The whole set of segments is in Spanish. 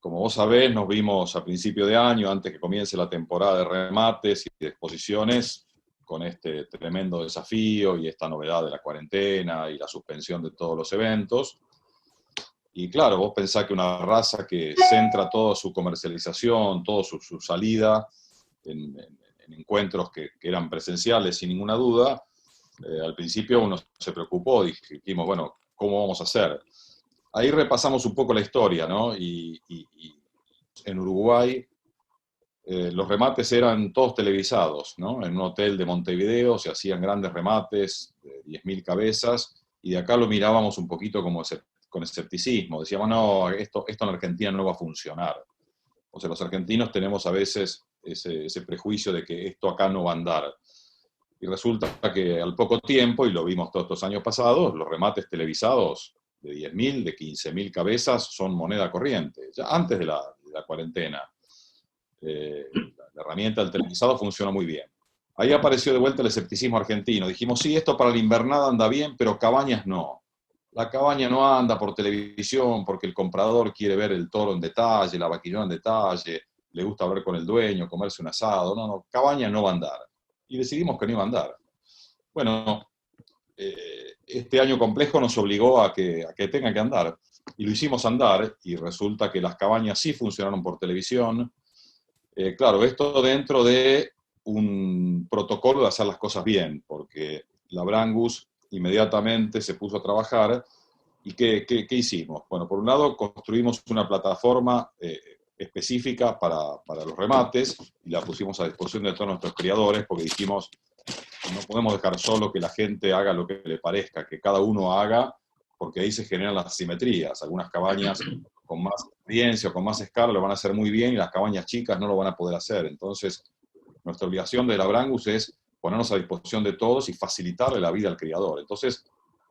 Como vos sabés, nos vimos a principio de año, antes que comience la temporada de remates y de exposiciones, con este tremendo desafío y esta novedad de la cuarentena y la suspensión de todos los eventos. Y claro, vos pensás que una raza que centra toda su comercialización, toda su salida en encuentros que eran presenciales sin ninguna duda, al principio uno se preocupó y dijimos, bueno, ¿cómo vamos a hacer? Ahí repasamos un poco la historia, ¿no? Y en Uruguay los remates eran todos televisados, ¿no? En un hotel de Montevideo se hacían grandes remates de 10.000 cabezas y de acá lo mirábamos un poquito como con escepticismo. Decíamos, no, esto en Argentina no va a funcionar. O sea, los argentinos tenemos a veces ese prejuicio de que esto acá no va a andar. Y resulta que al poco tiempo, y lo vimos todos estos años pasados, los remates televisados de 10.000, de 15.000 cabezas son moneda corriente, ya antes de la cuarentena. La herramienta del televisado funciona muy bien. Ahí apareció de vuelta el escepticismo argentino. Dijimos, sí, esto para la invernada anda bien, pero cabañas no. La cabaña no anda por televisión porque el comprador quiere ver el toro en detalle, la vaquillona en detalle, le gusta hablar con el dueño, comerse un asado. No, cabaña no va a andar. Y decidimos que no iba a andar. Bueno, este año complejo nos obligó a que tenga que andar. Y lo hicimos andar, y resulta que las cabañas sí funcionaron por televisión. Claro, esto dentro de un protocolo de hacer las cosas bien, porque la Brangus inmediatamente se puso a trabajar. ¿Y qué hicimos? Bueno, por un lado construimos una plataforma específica para los remates y la pusimos a disposición de todos nuestros criadores porque dijimos, no podemos dejar solo que la gente haga lo que le parezca, que cada uno haga, porque ahí se generan las asimetrías. Algunas cabañas con más experiencia o con más escala lo van a hacer muy bien y las cabañas chicas no lo van a poder hacer. Entonces, nuestra obligación de la Brangus es ponernos a disposición de todos y facilitarle la vida al criador. Entonces,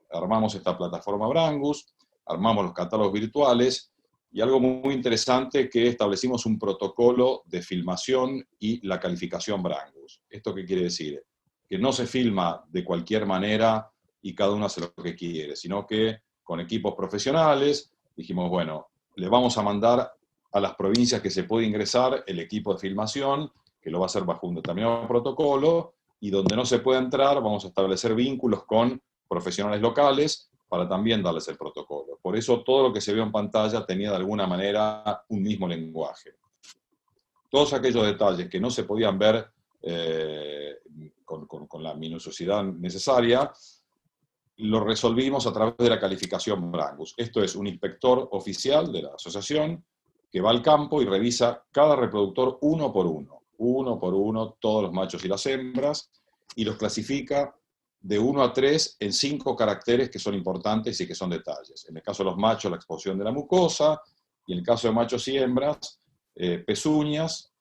armamos esta plataforma Brangus, armamos los catálogos virtuales y algo muy interesante que establecimos un protocolo de filmación y la calificación Brangus. ¿Esto qué quiere decir? Que no se filma de cualquier manera y cada uno hace lo que quiere, sino que con equipos profesionales dijimos, bueno, le vamos a mandar a las provincias que se puede ingresar el equipo de filmación, que lo va a hacer bajo un determinado protocolo, y donde no se puede entrar vamos a establecer vínculos con profesionales locales para también darles el protocolo. Por eso todo lo que se vio en pantalla tenía de alguna manera un mismo lenguaje. Todos aquellos detalles que no se podían ver con la minuciosidad necesaria, lo resolvimos a través de la calificación Brangus. Esto es un inspector oficial de la asociación que va al campo y revisa cada reproductor uno por uno, todos los machos y las hembras, y los clasifica de 1 a 3 en 5 caracteres que son importantes y que son detalles. En el caso de los machos, la exposición de la mucosa, y en el caso de machos y hembras, pezuñas,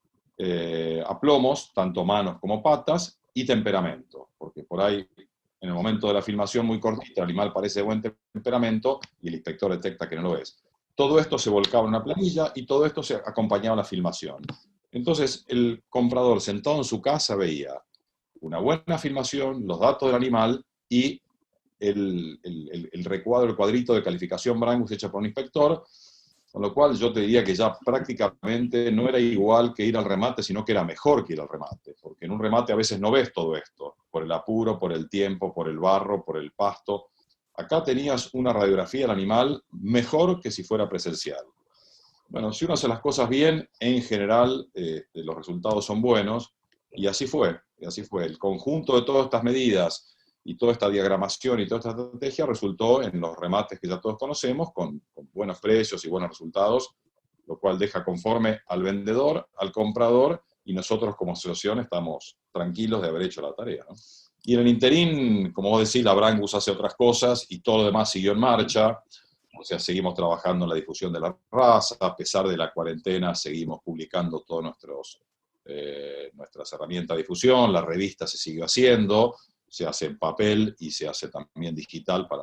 aplomos, tanto manos como patas, y temperamento, porque por ahí, en el momento de la filmación muy cortita, el animal parece de buen temperamento y el inspector detecta que no lo es. Todo esto se volcaba en una planilla y todo esto se acompañaba a la filmación. Entonces, el comprador sentado en su casa veía una buena filmación, los datos del animal y el recuadro, el cuadrito de calificación Brangus hecha por un inspector, con lo cual yo te diría que ya prácticamente no era igual que ir al remate, sino que era mejor que ir al remate, porque en un remate a veces no ves todo esto, por el apuro, por el tiempo, por el barro, por el pasto. Acá tenías una radiografía del animal mejor que si fuera presencial. Bueno, si uno hace las cosas bien, en general los resultados son buenos, y así fue, El conjunto de todas estas medidas y toda esta diagramación y toda esta estrategia resultó en los remates que ya todos conocemos, con buenos precios y buenos resultados, lo cual deja conforme al vendedor, al comprador, y nosotros como asociación estamos tranquilos de haber hecho la tarea, ¿no? Y en el interín, como vos decís, la Brangus hace otras cosas y todo lo demás siguió en marcha. O sea, seguimos trabajando en la difusión de la raza, a pesar de la cuarentena, seguimos publicando todas nuestras herramientas de difusión, la revista se siguió haciendo, se hace en papel y se hace también digital para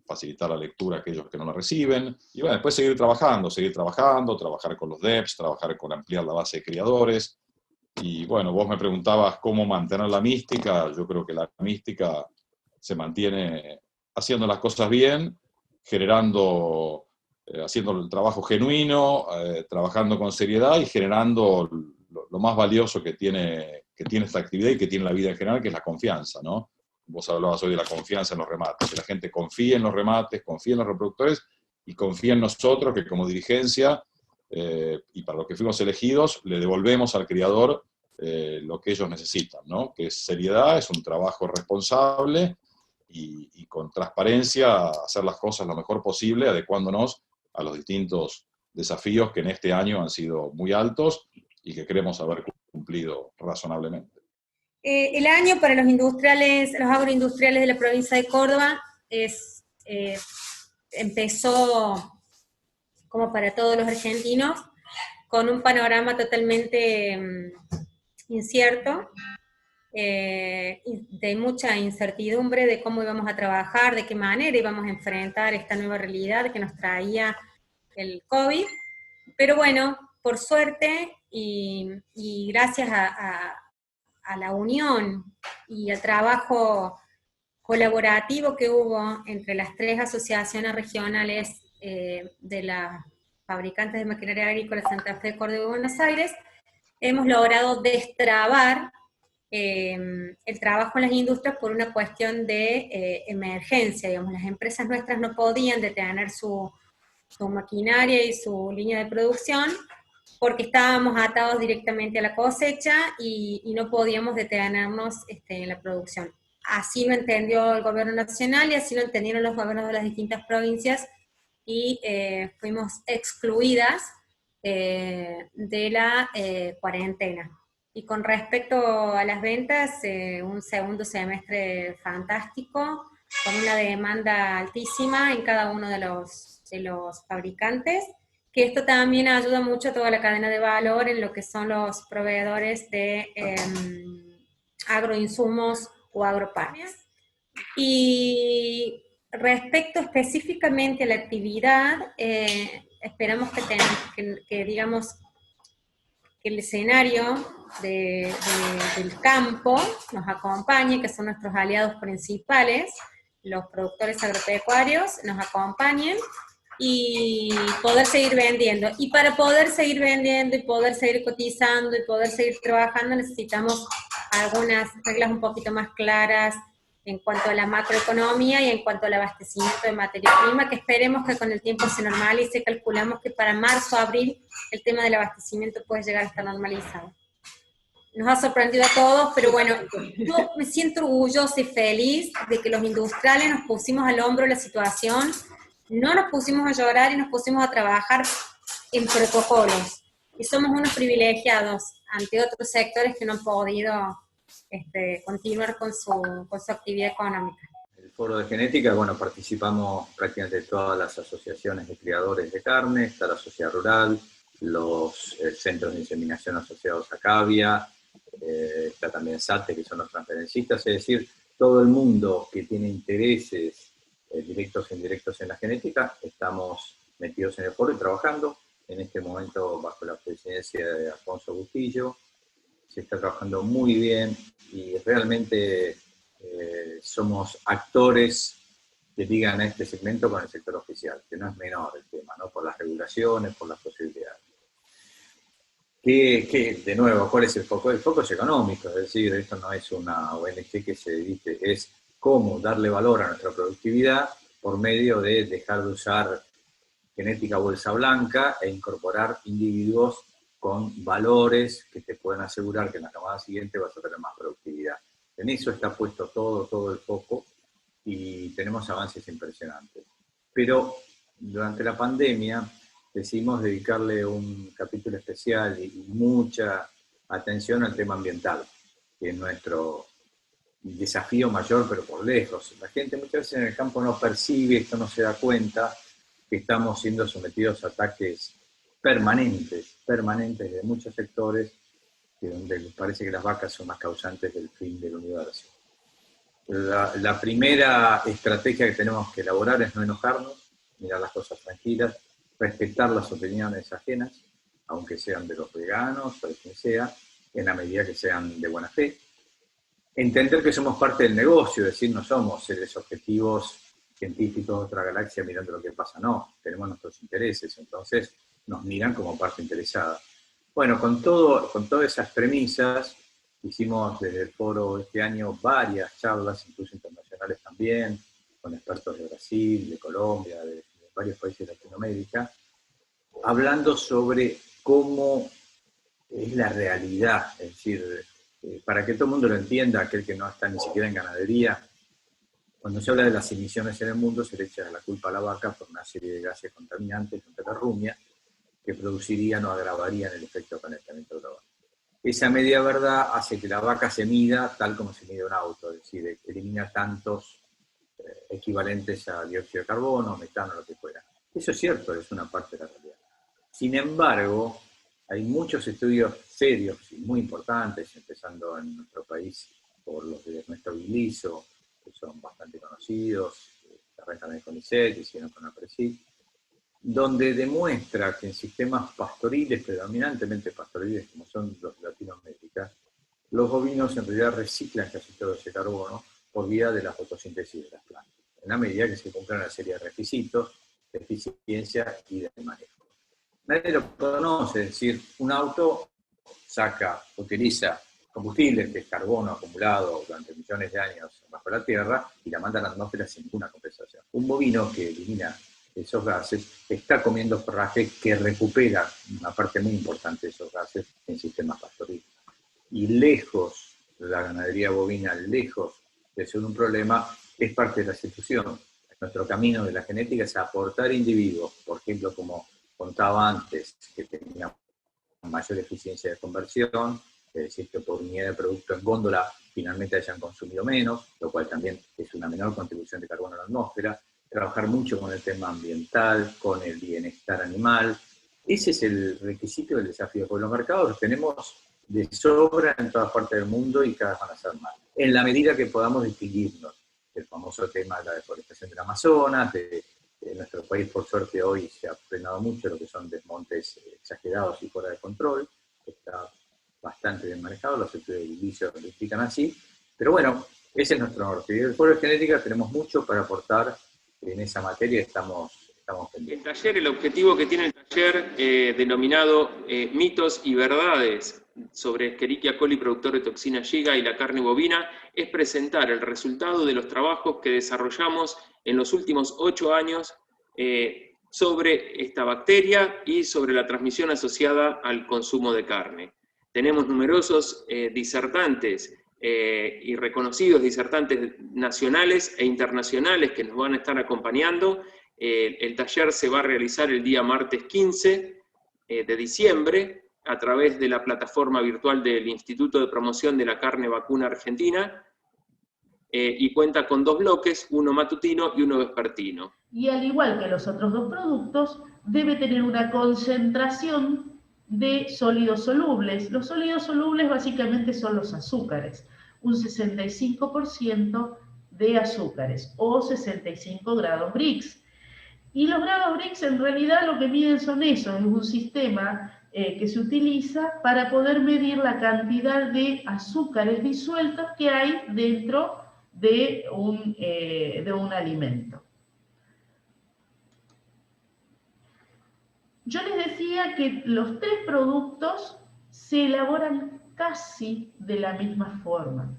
facilitar la lectura a aquellos que no la reciben. Y bueno, después seguir trabajando, trabajar con los devs, trabajar con ampliar la base de creadores. Y bueno, vos me preguntabas cómo mantener la mística. Yo creo que la mística se mantiene haciendo las cosas bien, haciendo el trabajo genuino, trabajando con seriedad y generando lo más valioso que tiene esta actividad y que tiene la vida en general, que es la confianza, ¿no? Vos hablabas hoy de la confianza en los remates, que la gente confíe en los remates, confíe en los reproductores y confíe en nosotros, que como dirigencia, y para lo que fuimos elegidos, le devolvemos al criador lo que ellos necesitan, ¿no? Que es seriedad, es un trabajo responsable y con transparencia hacer las cosas lo mejor posible, adecuándonos a los distintos desafíos que en este año han sido muy altos y que queremos haber cumplido razonablemente. El año para los industriales, los agroindustriales de la provincia de Córdoba empezó, como para todos los argentinos, con un panorama totalmente incierto, de mucha incertidumbre de cómo íbamos a trabajar, de qué manera íbamos a enfrentar esta nueva realidad que nos traía el COVID. Pero bueno, por suerte y gracias a la unión y al trabajo colaborativo que hubo entre las 3 asociaciones regionales de las fabricantes de maquinaria agrícola Santa Fe, Córdoba y Buenos Aires, hemos logrado destrabar el trabajo en las industrias por una cuestión de emergencia. Digamos, las empresas nuestras no podían detener su maquinaria y su línea de producción porque estábamos atados directamente a la cosecha y no podíamos detenernos en la producción. Así lo entendió el gobierno nacional y así lo entendieron los gobiernos de las distintas provincias y fuimos excluidas de la cuarentena. Y con respecto a las ventas, un segundo semestre fantástico, con una demanda altísima en cada uno de los fabricantes, que esto también ayuda mucho a toda la cadena de valor en lo que son los proveedores de agroinsumos o agroparques. Y respecto específicamente a la actividad, esperamos que digamos, que el escenario del campo nos acompañe, que son nuestros aliados principales, los productores agropecuarios nos acompañen y poder seguir vendiendo. Y para poder seguir vendiendo y poder seguir cotizando y poder seguir trabajando necesitamos algunas reglas un poquito más claras en cuanto a la macroeconomía y en cuanto al abastecimiento de materia prima, que esperemos que con el tiempo se normalice. Calculamos que para marzo, abril, el tema del abastecimiento puede llegar a estar normalizado. Nos ha sorprendido a todos, pero bueno, yo me siento orgullosa y feliz de que los industriales nos pusimos al hombro la situación, no nos pusimos a llorar y nos pusimos a trabajar en protocolos. Y somos unos privilegiados ante otros sectores que no han podido continuar con su actividad económica. El foro de genética, bueno, participamos prácticamente todas las asociaciones de criadores de carne, está la sociedad rural, los centros de inseminación asociados a Cavia, está también SATE, que son los transferencistas, es decir, todo el mundo que tiene intereses directos e indirectos en la genética, estamos metidos en el foro y trabajando, en este momento bajo la presidencia de Alfonso Bustillo. Se está trabajando muy bien y realmente somos actores que ligan a este segmento con el sector oficial, que no es menor el tema, ¿no? Por las regulaciones, por las posibilidades. De nuevo, ¿cuál es el foco? El foco es económico, es decir, esto no es una ONG que se dedique, es cómo darle valor a nuestra productividad por medio de dejar de usar genética bolsa blanca e incorporar individuos con valores que te pueden asegurar que en la camada siguiente vas a tener más productividad. En eso está puesto todo el foco y tenemos avances impresionantes. Pero durante la pandemia decidimos dedicarle un capítulo especial y mucha atención al tema ambiental, que es nuestro desafío mayor, pero por lejos. La gente muchas veces en el campo no percibe, esto no se da cuenta, que estamos siendo sometidos a ataques permanentes de muchos sectores, donde les parece que las vacas son las causantes del fin del universo. La primera estrategia que tenemos que elaborar es no enojarnos, mirar las cosas tranquilas, respetar las opiniones ajenas, aunque sean de los veganos o de quien sea, en la medida que sean de buena fe. Entender que somos parte del negocio, es decir, no somos seres objetivos científicos de otra galaxia mirando lo que pasa, no, tenemos nuestros intereses, entonces nos miran como parte interesada. Bueno, con todas esas premisas, hicimos desde el foro este año varias charlas, incluso internacionales también, con expertos de Brasil, de Colombia, de varios países de Latinoamérica, hablando sobre cómo es la realidad, es decir, para que todo el mundo lo entienda, aquel que no está ni siquiera en ganadería, cuando se habla de las emisiones en el mundo se le echa la culpa a la vaca por una serie de gases contaminantes, entre la rumia, que producirían o agravarían el efecto de calentamiento global. Esa media verdad hace que la vaca se mida tal como se mide un auto, es decir, elimina tantos equivalentes a dióxido de carbono, metano, lo que fuera. Eso es cierto, es una parte de la realidad. Sin embargo, hay muchos estudios serios y muy importantes, empezando en nuestro país por los de Ernesto Vigliso, que son bastante conocidos, que arrancan el CONICET, hicieron con la PRESID, donde demuestra que en sistemas pastoriles, predominantemente pastoriles como son los de Latinoamérica, los bovinos en realidad reciclan casi todo ese carbono por vía de la fotosíntesis de las plantas, en la medida que se cumplen una serie de requisitos de eficiencia y de manejo. Nadie lo conoce, es decir, un auto utiliza combustible, que es carbono acumulado durante millones de años bajo la tierra, y la manda a la atmósfera sin ninguna compensación. Un bovino que elimina esos gases está comiendo forraje que recupera una parte muy importante de esos gases en sistemas pastoriles. Y lejos de la ganadería bovina, lejos de ser un problema, es parte de la institución. Nuestro camino de la genética es aportar individuos, por ejemplo, como contaba antes, que tenían mayor eficiencia de conversión, es decir, que por unidad de producto en góndola finalmente hayan consumido menos, lo cual también es una menor contribución de carbono a la atmósfera, trabajar mucho con el tema ambiental, con el bienestar animal. Ese es el requisito del desafío, porque los mercados los tenemos de sobra en todas partes del mundo y cada vez van a ser más. En la medida que podamos distinguirnos del famoso tema de la deforestación del Amazonas, de nuestro país, por suerte, hoy se ha frenado mucho lo que son desmontes exagerados y fuera de control, está bastante bien manejado, los estudios de Vigliso lo explican así, pero bueno, ese es nuestro norte. Y en el foro de genética tenemos mucho para aportar en esa materia, estamos pendientes. El taller, el objetivo que tiene el taller denominado Mitos y Verdades sobre Escherichia coli, productor de toxina Giga, y la carne bovina, es presentar el resultado de los trabajos que desarrollamos en los últimos 8 años sobre esta bacteria y sobre la transmisión asociada al consumo de carne. Tenemos numerosos disertantes y reconocidos disertantes nacionales e internacionales que nos van a estar acompañando. El taller se va a realizar el día martes 15 de diciembre a través de la plataforma virtual del Instituto de Promoción de la Carne Vacuna Argentina, y cuenta con 2 bloques, uno matutino y uno vespertino. Y al igual que los otros 2 productos, debe tener una concentración de sólidos solubles. Los sólidos solubles básicamente son los azúcares, un 65% de azúcares o 65 grados Brix. Y los grados Brix en realidad lo que miden son eso, es un sistema que se utiliza para poder medir la cantidad de azúcares disueltos que hay dentro de un alimento. Yo les decía que los 3 productos se elaboran casi de la misma forma.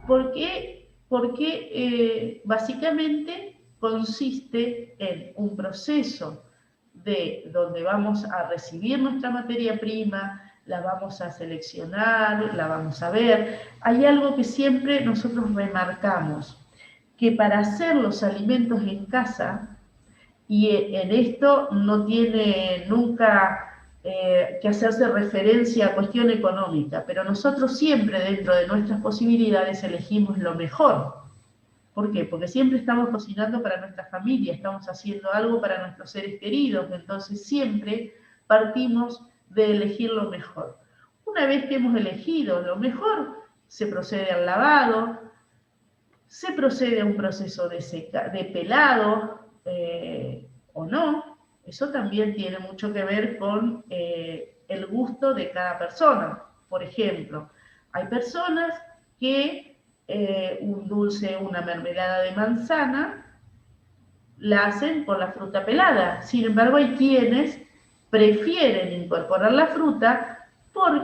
¿Por qué? Porque básicamente consiste en un proceso donde vamos a recibir nuestra materia prima, la vamos a seleccionar, la vamos a ver. Hay algo que siempre nosotros remarcamos, que para hacer los alimentos en casa, y en esto no tiene nunca que hacerse referencia a cuestión económica, pero nosotros siempre dentro de nuestras posibilidades elegimos lo mejor. ¿Por qué? Porque siempre estamos cocinando para nuestra familia, estamos haciendo algo para nuestros seres queridos, entonces siempre partimos de elegir lo mejor. Una vez que hemos elegido lo mejor, se procede al lavado, se procede a un proceso de pelado o no. Eso también tiene mucho que ver con el gusto de cada persona. Por ejemplo, hay personas que un dulce, una mermelada de manzana, la hacen con la fruta pelada. Sin embargo, hay quienes prefieren incorporar la fruta,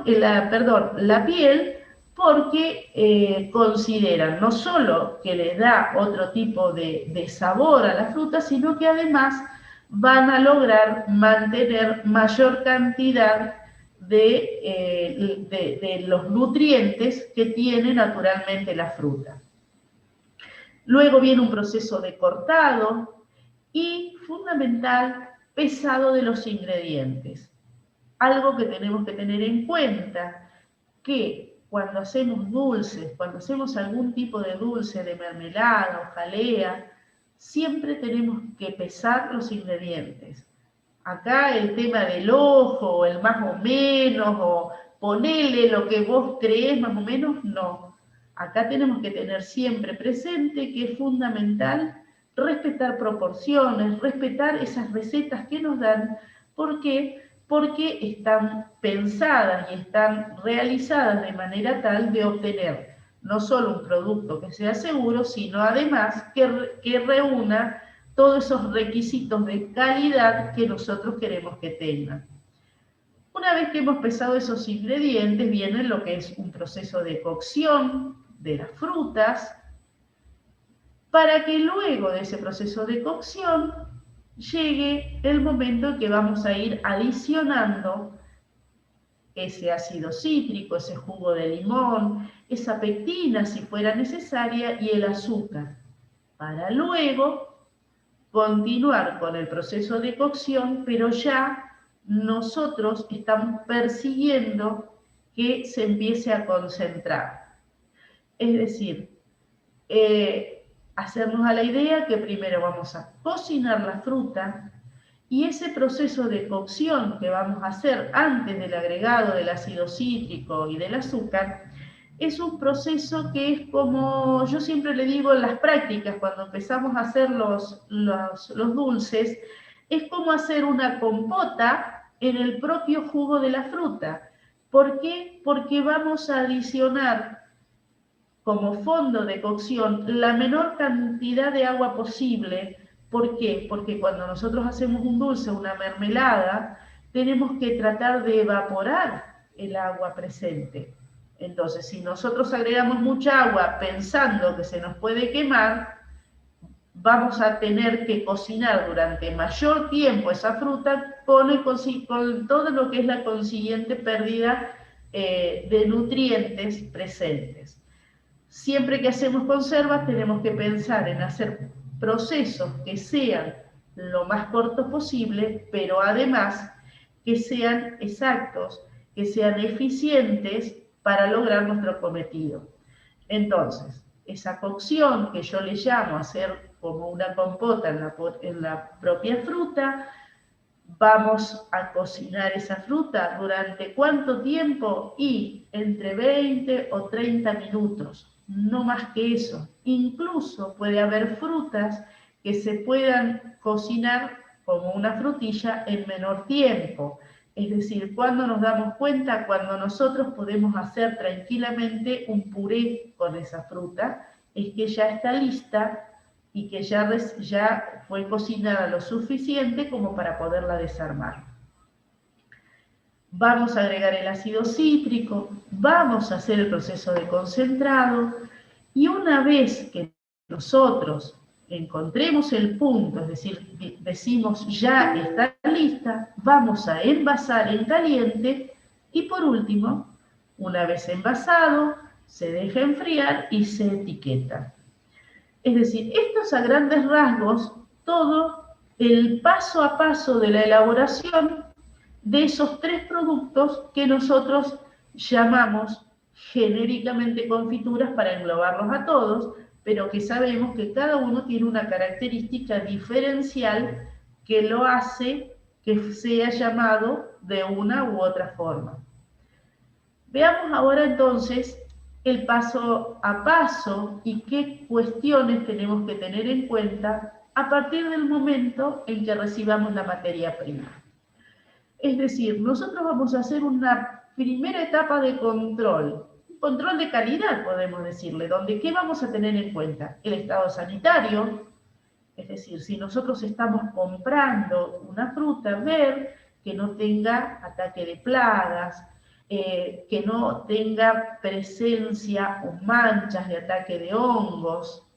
la piel, porque consideran no solo que les da otro tipo de sabor a la fruta, sino que además van a lograr mantener mayor cantidad de los nutrientes que tiene naturalmente la fruta. Luego viene un proceso de cortado y, fundamental, pesado de los ingredientes. Algo que tenemos que tener en cuenta, que cuando hacemos dulces, cuando hacemos algún tipo de dulce, de mermelada o jalea, siempre tenemos que pesar los ingredientes. Acá el tema del ojo, el más o menos, o ponele lo que vos creés más o menos, no. Acá tenemos que tener siempre presente que es fundamental respetar proporciones, respetar esas recetas que nos dan. ¿Por qué? Porque están pensadas y están realizadas de manera tal de obtener no solo un producto que sea seguro, sino además que reúna todos esos requisitos de calidad que nosotros queremos que tengan. Una vez que hemos pesado esos ingredientes, viene lo que es un proceso de cocción de las frutas, para que luego de ese proceso de cocción llegue el momento en que vamos a ir adicionando ese ácido cítrico, ese jugo de limón, esa pectina si fuera necesaria y el azúcar, para luego continuar con el proceso de cocción, pero ya nosotros estamos persiguiendo que se empiece a concentrar. Es decir, hacernos a la idea que primero vamos a cocinar la fruta y ese proceso de cocción que vamos a hacer antes del agregado del ácido cítrico y del azúcar es un proceso que es como, yo siempre le digo en las prácticas, cuando empezamos a hacer los dulces, es como hacer una compota en el propio jugo de la fruta. ¿Por qué? Porque vamos a adicionar como fondo de cocción la menor cantidad de agua posible. ¿Por qué? Porque cuando nosotros hacemos un dulce, una mermelada, tenemos que tratar de evaporar el agua presente. Entonces, si nosotros agregamos mucha agua pensando que se nos puede quemar, vamos a tener que cocinar durante mayor tiempo esa fruta con todo lo que es la consiguiente pérdida de nutrientes presentes. Siempre que hacemos conservas tenemos que pensar en hacer procesos que sean lo más cortos posible, pero además que sean exactos, que sean eficientes para lograr nuestro cometido. Entonces, esa cocción que yo le llamo hacer como una compota en la propia fruta, vamos a cocinar esa fruta durante ¿cuánto tiempo? Y entre 20 o 30 minutos. No más que eso. Incluso puede haber frutas que se puedan cocinar como una frutilla en menor tiempo. Es decir, cuando nos damos cuenta, cuando nosotros podemos hacer tranquilamente un puré con esa fruta, es que ya está lista y que ya fue cocinada lo suficiente como para poderla desarmar. Vamos a agregar el ácido cítrico, vamos a hacer el proceso de concentrado y una vez que nosotros encontremos el punto, es decir, decimos ya está lista, vamos a envasar en caliente y por último, una vez envasado, se deja enfriar y se etiqueta. Es decir, esto es a grandes rasgos todo el paso a paso de la elaboración de esos 3 productos que nosotros llamamos genéricamente confituras para englobarlos a todos, pero que sabemos que cada uno tiene una característica diferencial que lo hace que sea llamado de una u otra forma. Veamos ahora entonces el paso a paso y qué cuestiones tenemos que tener en cuenta a partir del momento en que recibamos la materia prima. Es decir, nosotros vamos a hacer una primera etapa de control, un control de calidad podemos decirle, donde ¿qué vamos a tener en cuenta? El estado sanitario, es decir, si nosotros estamos comprando una fruta, ver que no tenga ataque de plagas, que no tenga presencia o manchas de ataque de hongos.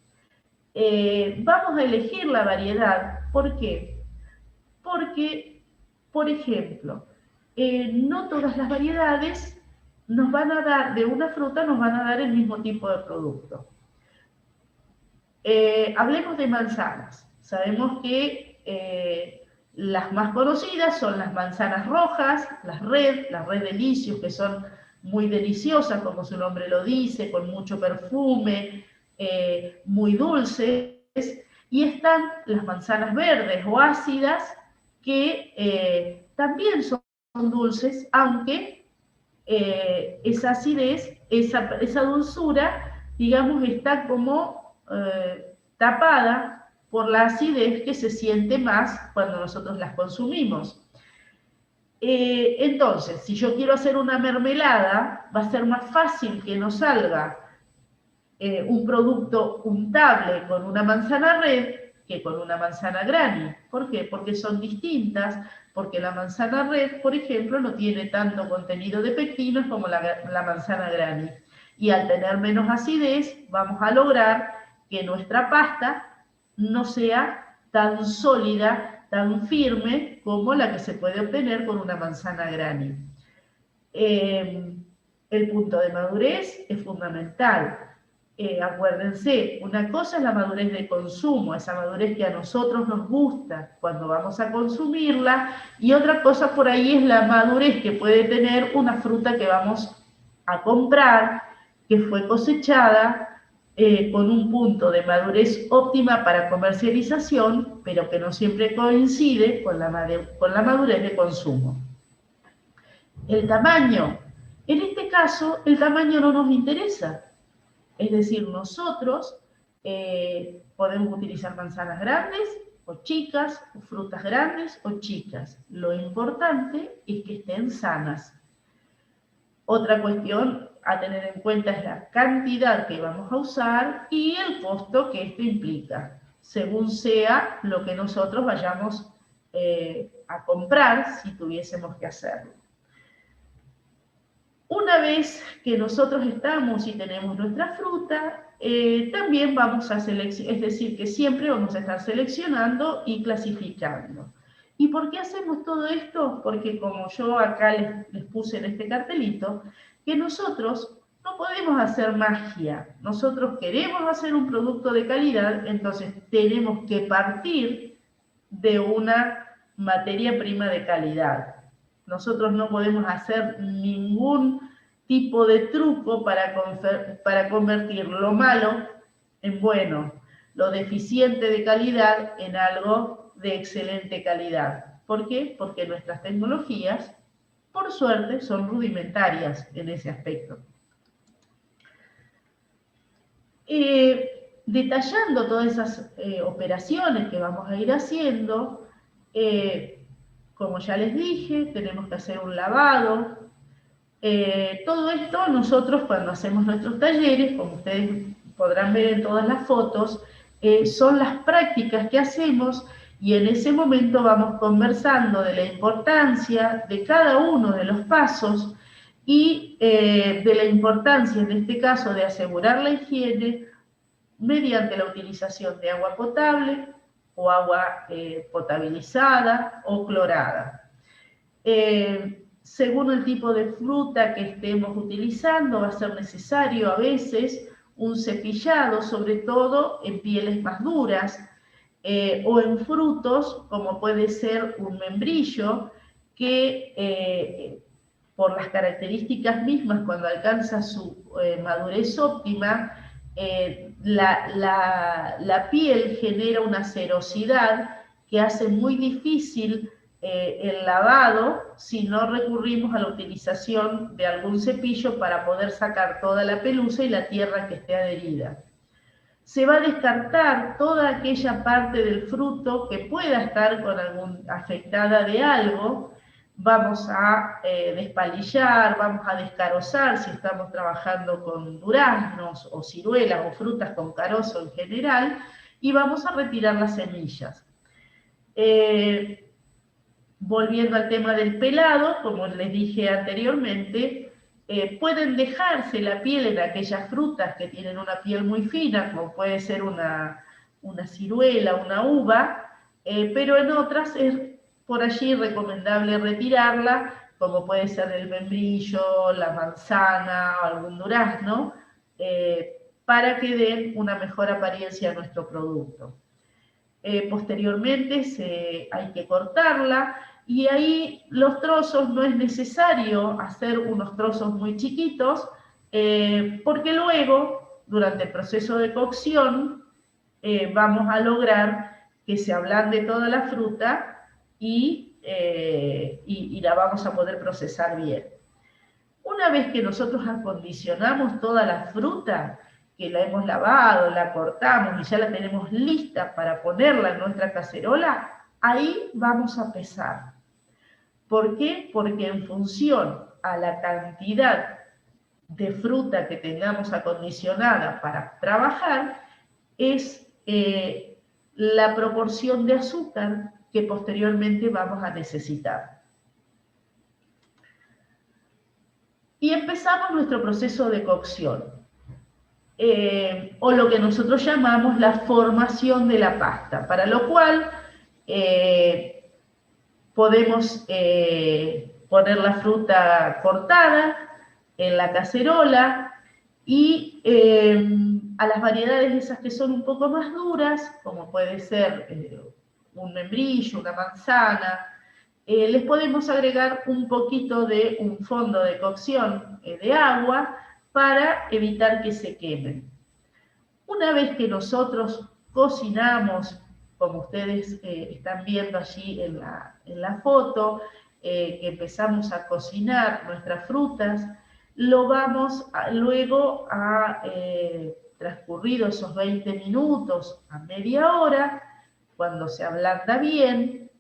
Vamos a elegir la variedad. ¿Por qué? Porque, por ejemplo, no todas las variedades nos van a dar, de una fruta nos van a dar el mismo tipo de producto. Hablemos de manzanas. Sabemos que las más conocidas son las manzanas rojas, las red delicios, que son muy deliciosas, como su nombre lo dice, con mucho perfume, muy dulces. Y están las manzanas verdes o ácidas, que también son dulces, aunque esa acidez, esa dulzura, digamos, está como tapada por la acidez que se siente más cuando nosotros las consumimos. Entonces, si yo quiero hacer una mermelada, va a ser más fácil que nos salga un producto untable con una manzana red que con una manzana granny. ¿Por qué? Porque son distintas, porque la manzana red, por ejemplo, no tiene tanto contenido de pectinos como la manzana granny. Y al tener menos acidez, vamos a lograr que nuestra pasta no sea tan sólida, tan firme como la que se puede obtener con una manzana granny. El punto de madurez es fundamental. Acuérdense, una cosa es la madurez de consumo, esa madurez que a nosotros nos gusta cuando vamos a consumirla, y otra cosa por ahí es la madurez que puede tener una fruta que vamos a comprar, que fue cosechada con un punto de madurez óptima para comercialización, pero que no siempre coincide con la madurez de consumo. El tamaño. En este caso, el tamaño no nos interesa. Es decir, nosotros podemos utilizar manzanas grandes o chicas, o frutas grandes o chicas. Lo importante es que estén sanas. Otra cuestión a tener en cuenta es la cantidad que vamos a usar y el costo que esto implica, según sea lo que nosotros vayamos a comprar si tuviésemos que hacerlo. Una vez que nosotros estamos y tenemos nuestra fruta, también vamos a seleccionar, es decir, que siempre vamos a estar seleccionando y clasificando. ¿Y por qué hacemos todo esto? Porque como yo acá les puse en este cartelito, que nosotros no podemos hacer magia. Nosotros queremos hacer un producto de calidad, entonces tenemos que partir de una materia prima de calidad. Nosotros no podemos hacer ningún tipo de truco para convertir lo malo en bueno, lo deficiente de calidad en algo de excelente calidad. ¿Por qué? Porque nuestras tecnologías, por suerte, son rudimentarias en ese aspecto. Detallando todas esas operaciones que vamos a ir haciendo, como ya les dije, tenemos que hacer un lavado. Todo esto nosotros cuando hacemos nuestros talleres, como ustedes podrán ver en todas las fotos, son las prácticas que hacemos y en ese momento vamos conversando de la importancia de cada uno de los pasos y de la importancia, en este caso, de asegurar la higiene mediante la utilización de agua potable o agua potabilizada o clorada. Según el tipo de fruta que estemos utilizando, va a ser necesario a veces un cepillado, sobre todo en pieles más duras, o en frutos, como puede ser un membrillo, que por las características mismas, cuando alcanza su madurez óptima, la piel genera una cerosidad que hace muy difícil el lavado si no recurrimos a la utilización de algún cepillo para poder sacar toda la pelusa y la tierra que esté adherida. Se va a descartar toda aquella parte del fruto que pueda estar afectada de algo. Vamos a despalillar, vamos a descarozar si estamos trabajando con duraznos o ciruelas o frutas con carozo en general, y vamos a retirar las semillas. Volviendo al tema del pelado, como les dije anteriormente, pueden dejarse la piel en aquellas frutas que tienen una piel muy fina, como puede ser una ciruela, una uva, pero en otras es por allí recomendable retirarla, como puede ser el membrillo, la manzana o algún durazno, para que den una mejor apariencia a nuestro producto. Posteriormente hay que cortarla, y ahí los trozos no es necesario hacer unos trozos muy chiquitos, porque luego, durante el proceso de cocción, vamos a lograr que se ablande toda la fruta y la vamos a poder procesar bien. Una vez que nosotros acondicionamos toda la fruta, que la hemos lavado, la cortamos y ya la tenemos lista para ponerla en nuestra cacerola, ahí vamos a pesar. ¿Por qué? Porque en función a la cantidad de fruta que tengamos acondicionada para trabajar, es la proporción de azúcar que posteriormente vamos a necesitar. Y empezamos nuestro proceso de cocción, o lo que nosotros llamamos la formación de la pasta, para lo cual podemos poner la fruta cortada en la cacerola y a las variedades esas que son un poco más duras, como puede ser un membrillo, una manzana, les podemos agregar un poquito de un fondo de cocción de agua para evitar que se quemen. Una vez que nosotros cocinamos, como ustedes están viendo allí en la foto, que empezamos a cocinar nuestras frutas, lo vamos luego a, transcurrido esos 20 minutos a media hora, cuando se ablanda bien,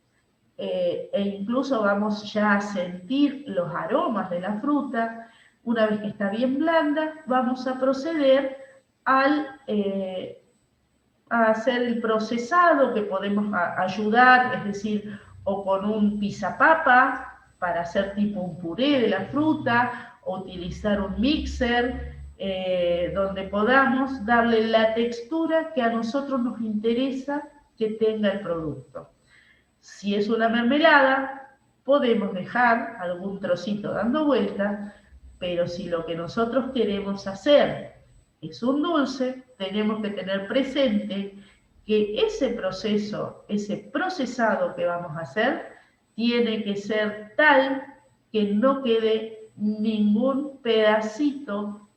e incluso vamos ya a sentir los aromas de la fruta. Una vez que está bien blanda, vamos a proceder a hacer el procesado, que podemos ayudar, es decir, o con un pisapapa para hacer tipo un puré de la fruta, o utilizar un mixer, donde podamos darle la textura que a nosotros nos interesa que tenga el producto. Si es una mermelada, podemos dejar algún trocito dando vuelta, pero si lo que nosotros queremos hacer es un dulce, tenemos que tener presente que ese proceso, ese procesado que vamos a hacer, tiene que ser tal que no quede ningún pedacito,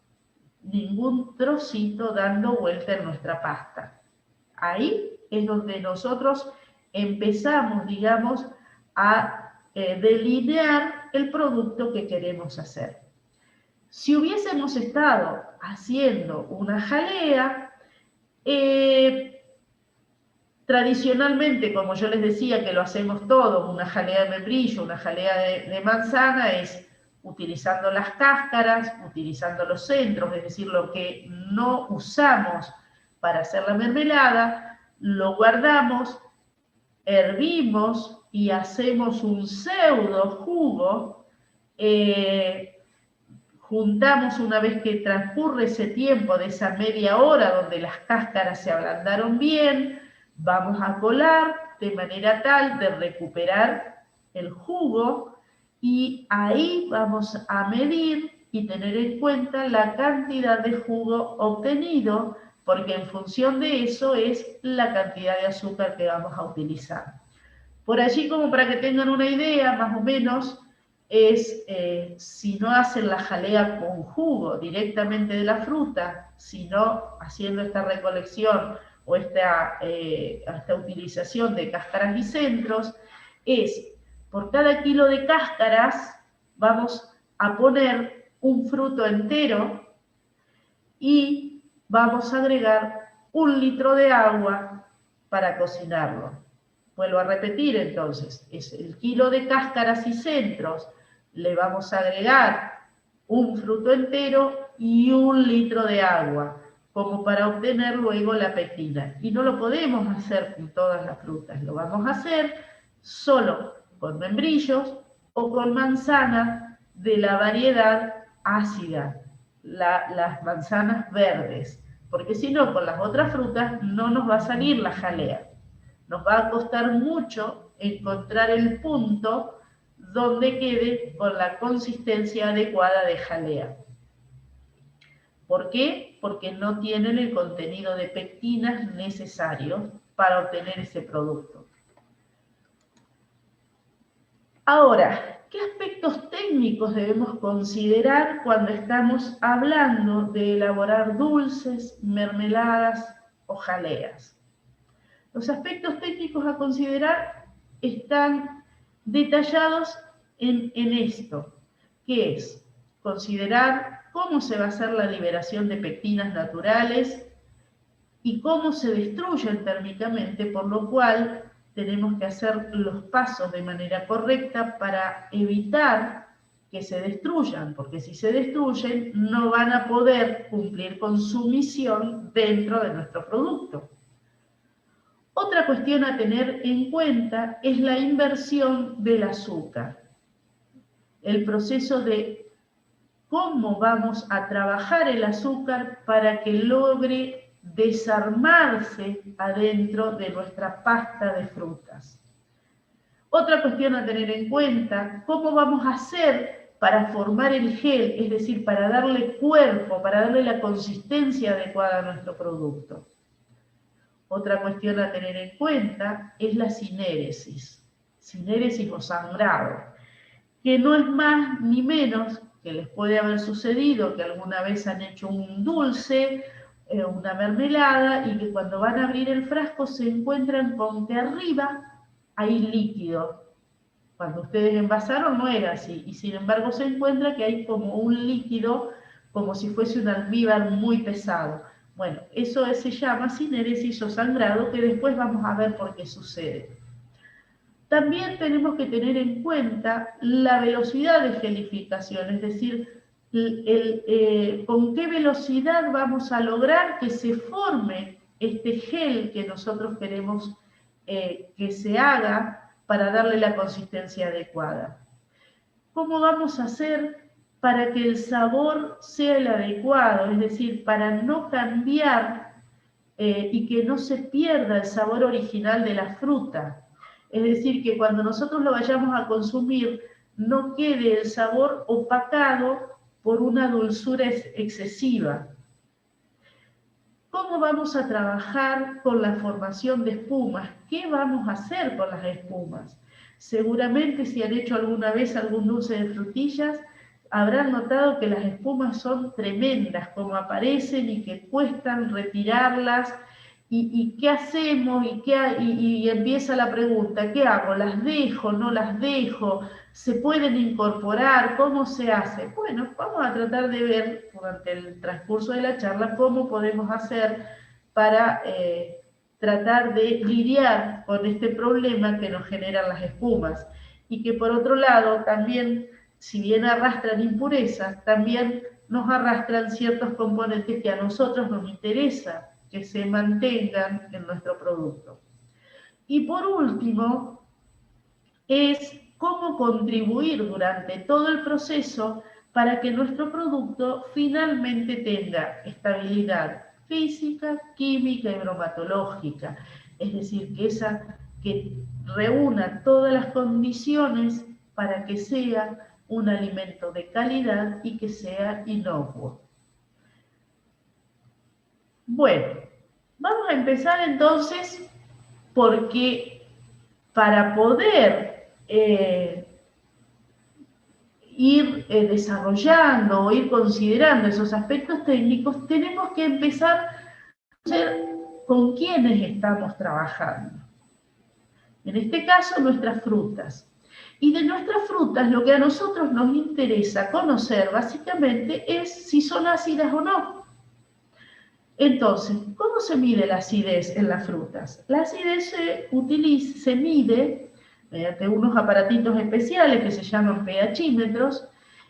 ningún trocito dando vuelta en nuestra pasta. Ahí es donde nosotros empezamos, digamos, a delinear el producto que queremos hacer. Si hubiésemos estado haciendo una jalea, tradicionalmente, como yo les decía que lo hacemos todo, una jalea de membrillo, una jalea de manzana, es utilizando las cáscaras, utilizando los centros, es decir, lo que no usamos para hacer la mermelada, lo guardamos, hervimos y hacemos un pseudo jugo. Juntamos, una vez que transcurre ese tiempo de esa media hora donde las cáscaras se ablandaron bien, vamos a colar de manera tal de recuperar el jugo, y ahí vamos a medir y tener en cuenta la cantidad de jugo obtenido, porque en función de eso es la cantidad de azúcar que vamos a utilizar. Por allí, como para que tengan una idea, más o menos, es si no hacen la jalea con jugo directamente de la fruta, sino haciendo esta recolección o esta utilización de cáscaras y centros, es por cada kilo de cáscaras vamos a poner un fruto entero y vamos a agregar 1 litro de agua para cocinarlo. Vuelvo a repetir entonces, es el kilo de cáscaras y centros, le vamos a agregar un fruto entero y 1 litro de agua, como para obtener luego la pectina. Y no lo podemos hacer con todas las frutas, lo vamos a hacer solo con membrillos o con manzana de la variedad ácida, las manzanas verdes, porque si no, con las otras frutas no nos va a salir la jalea. Nos va a costar mucho encontrar el punto donde quede con la consistencia adecuada de jalea. ¿Por qué? Porque no tienen el contenido de pectinas necesario para obtener ese producto. Ahora, ¿qué aspectos técnicos debemos considerar cuando estamos hablando de elaborar dulces, mermeladas o jaleas? Los aspectos técnicos a considerar están detallados en esto, que es considerar cómo se va a hacer la liberación de pectinas naturales y cómo se destruyen térmicamente, por lo cual tenemos que hacer los pasos de manera correcta para evitar que se destruyan, porque si se destruyen no van a poder cumplir con su misión dentro de nuestro producto. Otra cuestión a tener en cuenta es la inversión del azúcar. El proceso de cómo vamos a trabajar el azúcar para que logre desarmarse adentro de nuestra pasta de frutas. Otra cuestión a tener en cuenta, cómo vamos a hacer para formar el gel, es decir, para darle cuerpo, para darle la consistencia adecuada a nuestro producto. Otra cuestión a tener en cuenta es la sinéresis o sangrado, que no es más ni menos que les puede haber sucedido que alguna vez han hecho un dulce, una mermelada, y que cuando van a abrir el frasco se encuentran con que arriba hay líquido. Cuando ustedes envasaron no era así, y sin embargo se encuentra que hay como un líquido, como si fuese un almíbar muy pesado. Bueno, eso se llama sinéresis o sangrado, que después vamos a ver por qué sucede. También tenemos que tener en cuenta la velocidad de gelificación, es decir, con qué velocidad vamos a lograr que se forme este gel que nosotros queremos que se haga para darle la consistencia adecuada. ¿Cómo vamos a hacer para que el sabor sea el adecuado? Es decir, para no cambiar y que no se pierda el sabor original de la fruta. Es decir, que cuando nosotros lo vayamos a consumir, no quede el sabor opacado por una dulzura excesiva. ¿Cómo vamos a trabajar con la formación de espumas? ¿Qué vamos a hacer con las espumas? Seguramente si han hecho alguna vez algún dulce de frutillas, habrán notado que las espumas son tremendas, como aparecen y que cuestan retirarlas. ¿Y qué hacemos? Y empieza la pregunta, ¿qué hago? ¿Las dejo? ¿No las dejo? ¿Se pueden incorporar? ¿Cómo se hace? Bueno, vamos a tratar de ver durante el transcurso de la charla cómo podemos hacer para tratar de lidiar con este problema que nos generan las espumas. Y que por otro lado también, si bien arrastran impurezas, también nos arrastran ciertos componentes que a nosotros nos interesa que se mantengan en nuestro producto. Y por último, es cómo contribuir durante todo el proceso para que nuestro producto finalmente tenga estabilidad física, química y bromatológica. Es decir, que reúna todas las condiciones para que sea un alimento de calidad y que sea inocuo. Bueno, vamos a empezar entonces porque para poder ir desarrollando o ir considerando esos aspectos técnicos, tenemos que empezar a conocer con quiénes estamos trabajando. En este caso, nuestras frutas. Y de nuestras frutas, lo que a nosotros nos interesa conocer básicamente es si son ácidas o no. Entonces, ¿cómo se mide la acidez en las frutas? La acidez se mide mediante unos aparatitos especiales que se llaman pHímetros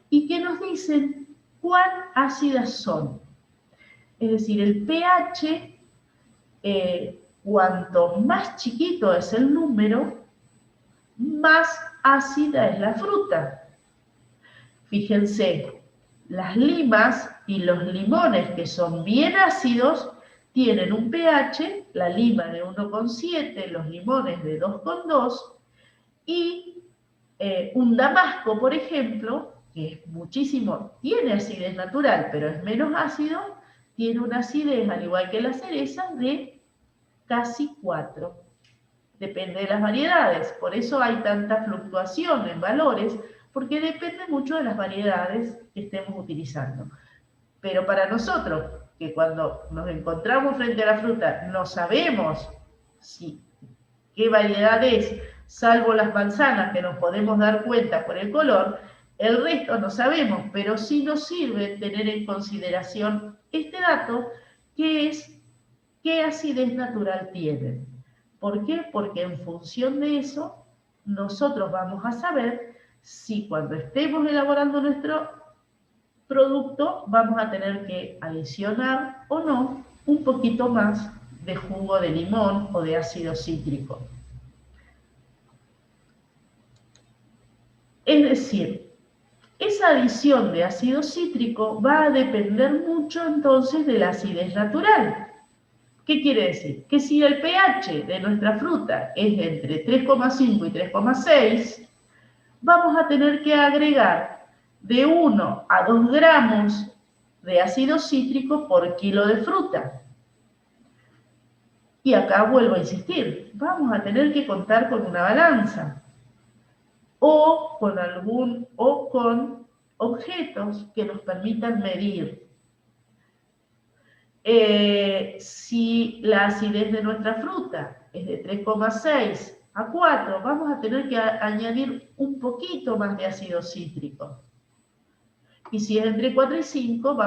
y que nos dicen cuán ácidas son. Es decir, el pH, cuanto más chiquito es el número, más ácida es la fruta. Fíjense, las limas y los limones que son bien ácidos tienen un pH, la lima de 1,7, los limones de 2,2 y un damasco, por ejemplo, que es muchísimo, tiene acidez natural, pero es menos ácido, tiene una acidez, al igual que la cereza, de casi 4. Depende de las variedades, por eso hay tanta fluctuación en valores, porque depende mucho de las variedades que estemos utilizando. Pero para nosotros, que cuando nos encontramos frente a la fruta no sabemos qué variedad es, salvo las manzanas que nos podemos dar cuenta por el color, el resto no sabemos, pero sí nos sirve tener en consideración este dato, que es qué acidez natural tienen. ¿Por qué? Porque en función de eso, nosotros vamos a saber si cuando estemos elaborando nuestro producto vamos a tener que adicionar o no un poquito más de jugo de limón o de ácido cítrico. Es decir, esa adición de ácido cítrico va a depender mucho entonces de la acidez natural. ¿Qué quiere decir? Que si el pH de nuestra fruta es entre 3,5 y 3,6, vamos a tener que agregar de 1 a 2 gramos de ácido cítrico por kilo de fruta. Y acá vuelvo a insistir, vamos a tener que contar con una balanza o con objetos que nos permitan medir. Si la acidez de nuestra fruta es de 3,6 a 4, vamos a tener que añadir un poquito más de ácido cítrico. Y si es entre 4 y 5,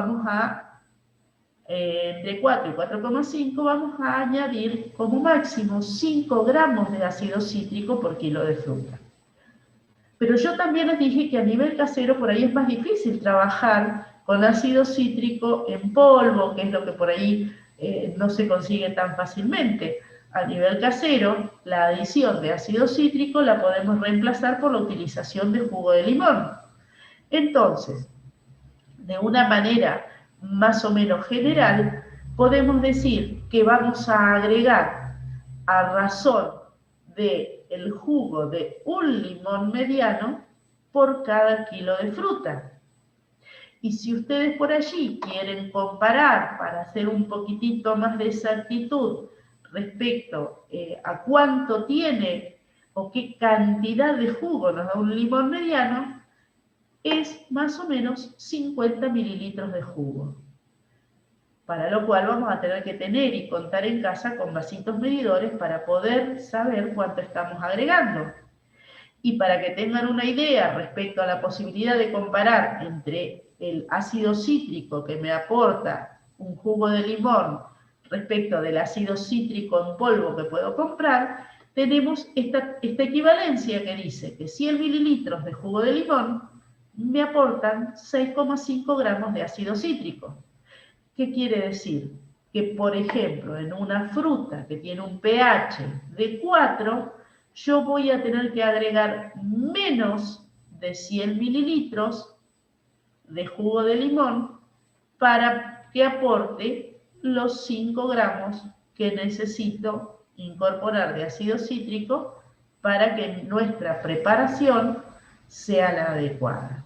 entre 4 y 4,5 vamos a añadir como máximo 5 gramos de ácido cítrico por kilo de fruta. Pero yo también les dije que a nivel casero por ahí es más difícil trabajar con ácido cítrico en polvo, que es lo que por ahí no se consigue tan fácilmente. A nivel casero, la adición de ácido cítrico la podemos reemplazar por la utilización de jugo de limón. Entonces, de una manera más o menos general, podemos decir que vamos a agregar a razón del jugo de un limón mediano por cada kilo de fruta. Y si ustedes por allí quieren comparar para hacer un poquitito más de exactitud respecto a cuánto tiene o qué cantidad de jugo nos da un limón mediano, es más o menos 50 mililitros de jugo. Para lo cual vamos a tener que tener y contar en casa con vasitos medidores para poder saber cuánto estamos agregando. Y para que tengan una idea respecto a la posibilidad de comparar entre el ácido cítrico que me aporta un jugo de limón respecto del ácido cítrico en polvo que puedo comprar, tenemos esta equivalencia que dice que 100 mililitros de jugo de limón me aportan 6,5 gramos de ácido cítrico. ¿Qué quiere decir? Que, por ejemplo, en una fruta que tiene un pH de 4, yo voy a tener que agregar menos de 100 mililitros de jugo de limón para que aporte los 5 gramos que necesito incorporar de ácido cítrico para que nuestra preparación sea la adecuada.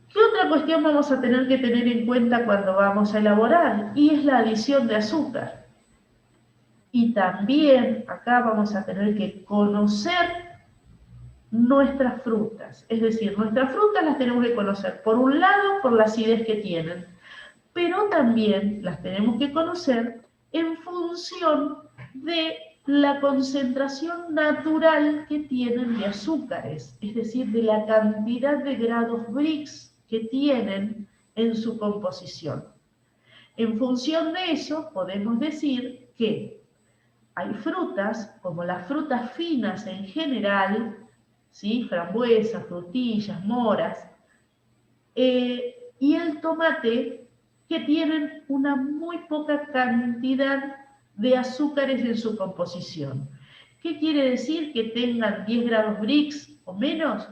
¿Qué otra cuestión vamos a tener que tener en cuenta cuando vamos a elaborar? Y es la adición de azúcar. Y también acá vamos a tener que conocer nuestras frutas. Es decir, nuestras frutas las tenemos que conocer, por un lado, por la acidez que tienen, pero también las tenemos que conocer en función de la concentración natural que tienen de azúcares, es decir, de la cantidad de grados Brix que tienen en su composición. En función de eso, podemos decir que hay frutas, como las frutas finas en general, ¿sí? Frambuesas, frutillas, moras, y el tomate, que tienen una muy poca cantidad de azúcares en su composición. ¿Qué quiere decir que tengan 10 grados Brix o menos?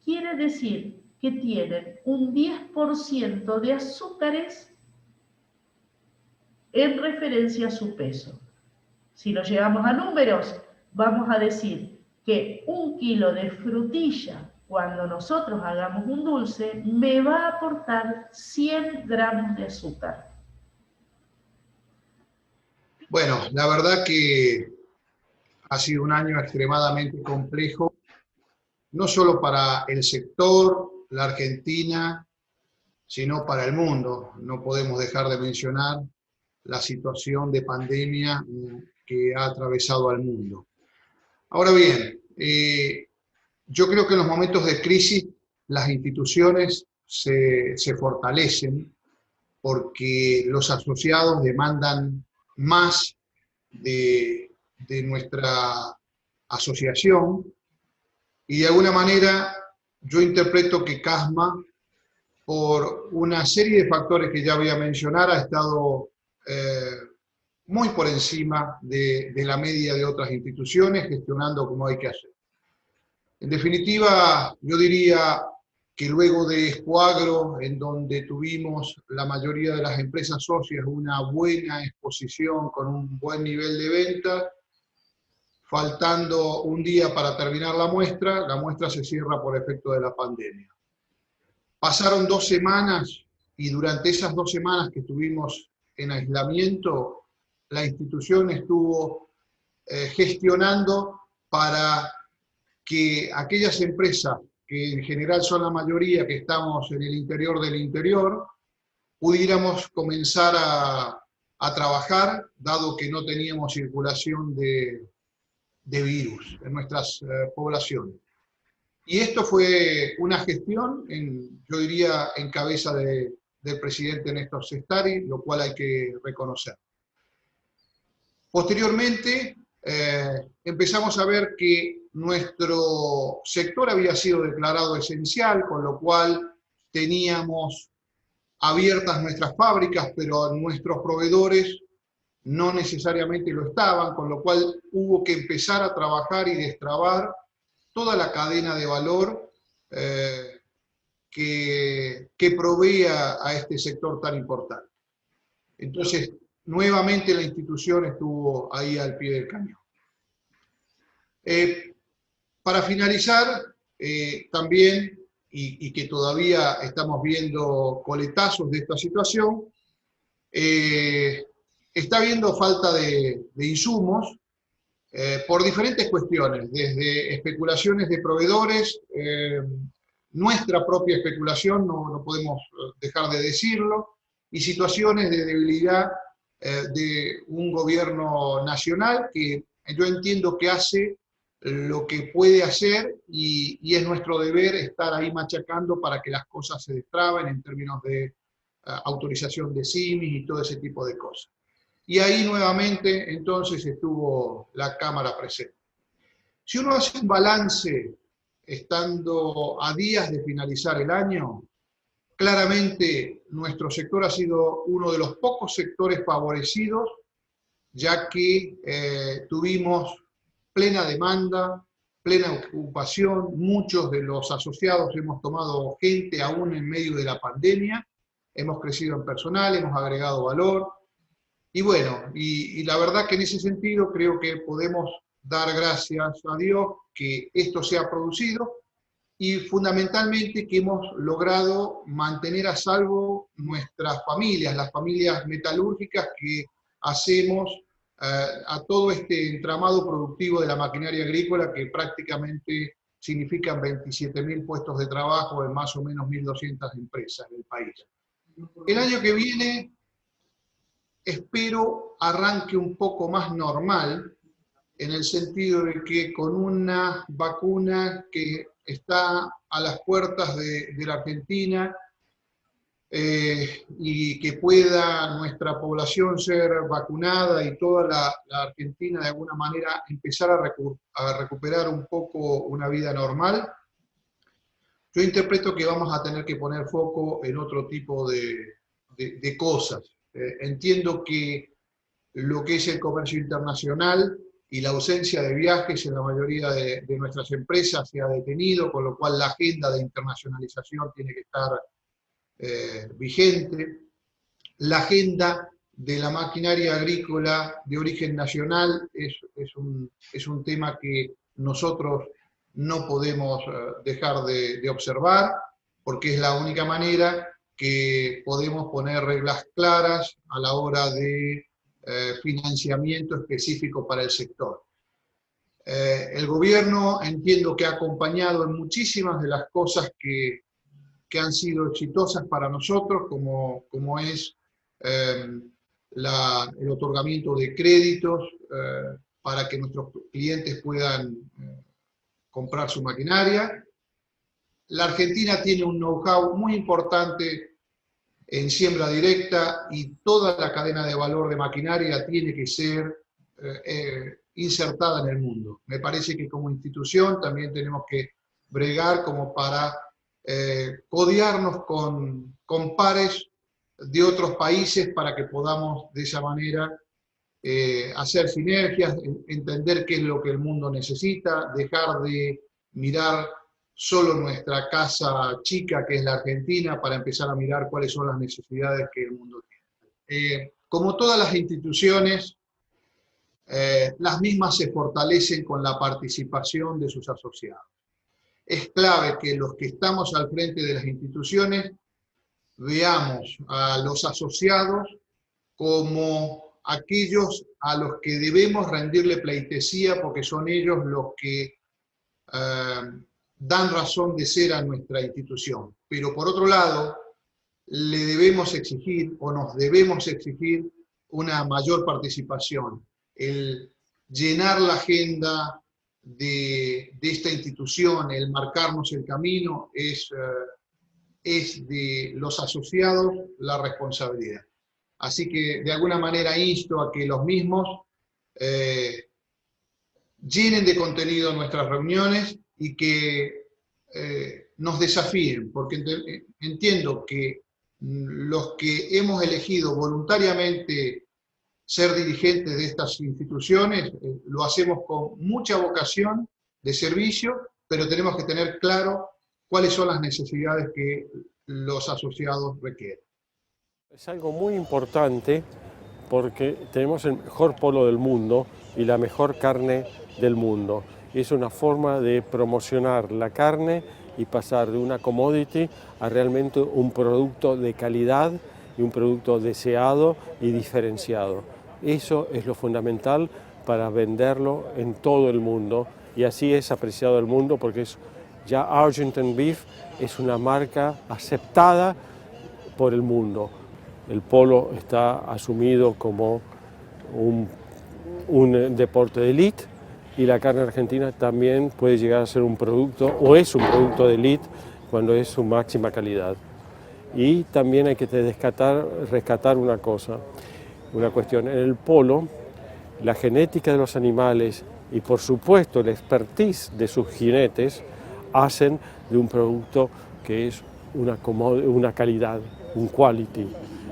Quiere decir que tienen un 10% de azúcares en referencia a su peso. Si lo llevamos a números, vamos a decir que 1 kilo de frutilla, cuando nosotros hagamos un dulce, me va a aportar 100 gramos de azúcar. Bueno, la verdad que ha sido un año extremadamente complejo, no solo para el sector, la Argentina, sino para el mundo. No podemos dejar de mencionar la situación de pandemia que ha atravesado al mundo. Ahora bien, yo creo que en los momentos de crisis las instituciones se fortalecen porque los asociados demandan más de nuestra asociación y de alguna manera yo interpreto que CASMA, por una serie de factores que ya voy a mencionar, ha estado muy por encima de la media de otras instituciones, gestionando como hay que hacer. En definitiva, yo diría que luego de Expoagro, en donde tuvimos la mayoría de las empresas socias una buena exposición con un buen nivel de venta, faltando un día para terminar la muestra se cierra por efecto de la pandemia. Pasaron 2 semanas y durante esas 2 semanas que estuvimos en aislamiento, la institución estuvo gestionando para que aquellas empresas, que en general son la mayoría que estamos en el interior del interior, pudiéramos comenzar a trabajar, dado que no teníamos circulación de virus en nuestras poblaciones. Y esto fue una gestión, yo diría, en cabeza del presidente Néstor Sestari, lo cual hay que reconocer. Posteriormente, empezamos a ver que nuestro sector había sido declarado esencial, con lo cual teníamos abiertas nuestras fábricas, pero nuestros proveedores no necesariamente lo estaban, con lo cual hubo que empezar a trabajar y destrabar toda la cadena de valor que proveía a este sector tan importante. Entonces, nuevamente la institución estuvo ahí al pie del cañón. Para finalizar, también, y que todavía estamos viendo coletazos de esta situación, está habiendo falta de insumos por diferentes cuestiones, desde especulaciones de proveedores, nuestra propia especulación, no podemos dejar de decirlo, y situaciones de debilidad de un gobierno nacional que yo entiendo que hace lo que puede hacer y es nuestro deber estar ahí machacando para que las cosas se destraben en términos de autorización de CIMIS y todo ese tipo de cosas. Y ahí nuevamente entonces estuvo la Cámara presente. Si uno hace un balance estando a días de finalizar el año, claramente nuestro sector ha sido uno de los pocos sectores favorecidos, ya que tuvimos plena demanda, plena ocupación, muchos de los asociados hemos tomado gente aún en medio de la pandemia, hemos crecido en personal, hemos agregado valor, y bueno, y la verdad que en ese sentido creo que podemos dar gracias a Dios que esto se ha producido, y fundamentalmente que hemos logrado mantener a salvo nuestras familias, las familias metalúrgicas que hacemos a todo este entramado productivo de la maquinaria agrícola, que prácticamente significan 27.000 puestos de trabajo en más o menos 1.200 empresas del país. El año que viene espero arranque un poco más normal, en el sentido de que con una vacuna que está a las puertas de la Argentina, y que pueda nuestra población ser vacunada y toda la Argentina de alguna manera empezar a recuperar un poco una vida normal, yo interpreto que vamos a tener que poner foco en otro tipo de cosas. Entiendo que lo que es el comercio internacional y la ausencia de viajes en la mayoría de nuestras empresas se ha detenido, con lo cual la agenda de internacionalización tiene que estar vigente. La agenda de la maquinaria agrícola de origen nacional es un tema que nosotros no podemos dejar de observar, porque es la única manera que podemos poner reglas claras a la hora de financiamiento específico para el sector. El gobierno entiendo que ha acompañado en muchísimas de las cosas que han sido exitosas para nosotros, como es el otorgamiento de créditos para que nuestros clientes puedan comprar su maquinaria. La Argentina tiene un know-how muy importante en siembra directa y toda la cadena de valor de maquinaria tiene que ser insertada en el mundo. Me parece que como institución también tenemos que bregar como para codearnos con pares de otros países para que podamos de esa manera hacer sinergias, entender qué es lo que el mundo necesita, dejar de mirar solo nuestra casa chica, que es la Argentina, para empezar a mirar cuáles son las necesidades que el mundo tiene. Como todas las instituciones, las mismas se fortalecen con la participación de sus asociados. Es clave que los que estamos al frente de las instituciones veamos a los asociados como aquellos a los que debemos rendirle pleitesía, porque son ellos los que dan razón de ser a nuestra institución. Pero por otro lado, le debemos exigir, o nos debemos exigir, una mayor participación. El llenar la agenda de esta institución, el marcarnos el camino, es de los asociados la responsabilidad. Así que de alguna manera insto a que los mismos llenen de contenido nuestras reuniones y que nos desafíen, porque entiendo que los que hemos elegido voluntariamente ser dirigentes de estas instituciones, lo hacemos con mucha vocación de servicio, pero tenemos que tener claro cuáles son las necesidades que los asociados requieren. Es algo muy importante porque tenemos el mejor polo del mundo y la mejor carne del mundo. Es una forma de promocionar la carne y pasar de una commodity a realmente un producto de calidad y un producto deseado y diferenciado. Eso es lo fundamental para venderlo en todo el mundo y así es apreciado el mundo porque ya Argentine Beef es una marca aceptada por el mundo. El polo está asumido como un deporte de élite y la carne argentina también puede llegar a ser un producto o es un producto de élite cuando es su máxima calidad. Y también hay que rescatar una cosa, una cuestión. En el polo, la genética de los animales y por supuesto la expertise de sus jinetes hacen de un producto que es una calidad, un quality.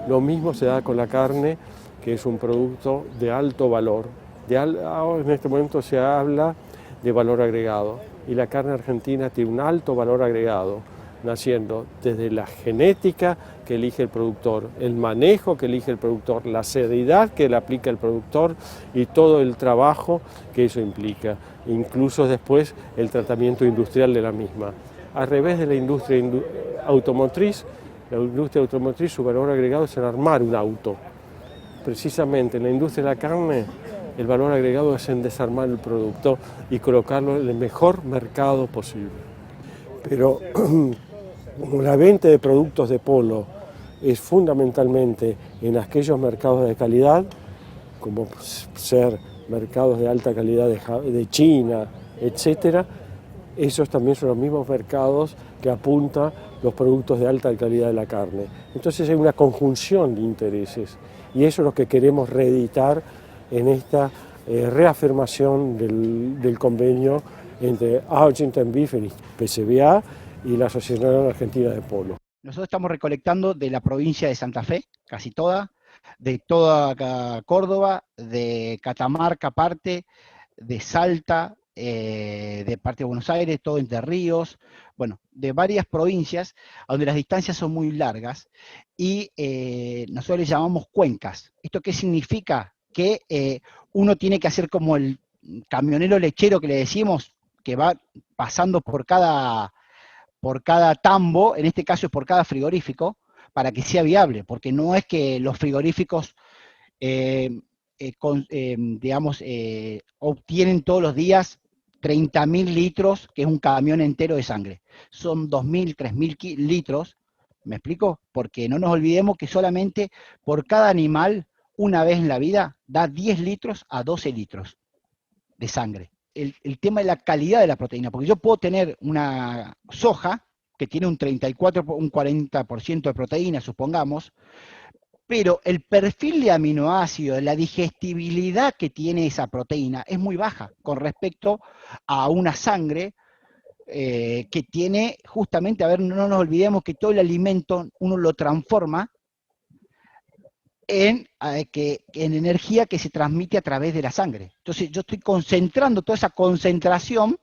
Lo mismo se da con la carne, que es un producto de alto valor. En este momento se habla de valor agregado y la carne argentina tiene un alto valor agregado, naciendo desde la genética que elige el productor, el manejo que elige el productor, la seriedad que le aplica el productor y todo el trabajo que eso implica, incluso después el tratamiento industrial de la misma. al revés de la industria automotriz. La industria automotriz, su valor agregado es en armar un auto. Precisamente en la industria de la carne, el valor agregado es en desarmar el producto y colocarlo en el mejor mercado posible. Pero como la venta de productos de Polo es fundamentalmente en aquellos mercados de calidad, como ser mercados de alta calidad de China, etc., esos también son los mismos mercados que apuntan los productos de alta calidad de la carne. Entonces hay una conjunción de intereses y eso es lo que queremos reeditar en esta reafirmación del convenio entre Argentine Beef, el PCBA, y la Asociación Argentina de Polo. Nosotros estamos recolectando de la provincia de Santa Fe, casi toda, de toda Córdoba, de Catamarca parte, de Salta, de parte de Buenos Aires, todo Entre Ríos, bueno, de varias provincias donde las distancias son muy largas y nosotros les llamamos cuencas. ¿Esto qué significa? Que uno tiene que hacer como el camionero lechero que le decimos, que va pasando por cada tambo, en este caso es por cada frigorífico, para que sea viable, porque no es que los frigoríficos obtienen todos los días 30.000 litros, que es un camión entero de sangre. Son 2.000, 3.000 litros, ¿me explico? Porque no nos olvidemos que solamente por cada animal, una vez en la vida, da 10 litros a 12 litros de sangre. El tema de la calidad de la proteína, porque yo puedo tener una soja que tiene un 34, un 40% de proteína, supongamos, pero el perfil de aminoácidos, la digestibilidad que tiene esa proteína es muy baja con respecto a una sangre que tiene justamente, a ver, no nos olvidemos que todo el alimento uno lo transforma en energía que se transmite a través de la sangre. Entonces yo estoy concentrando, toda esa concentración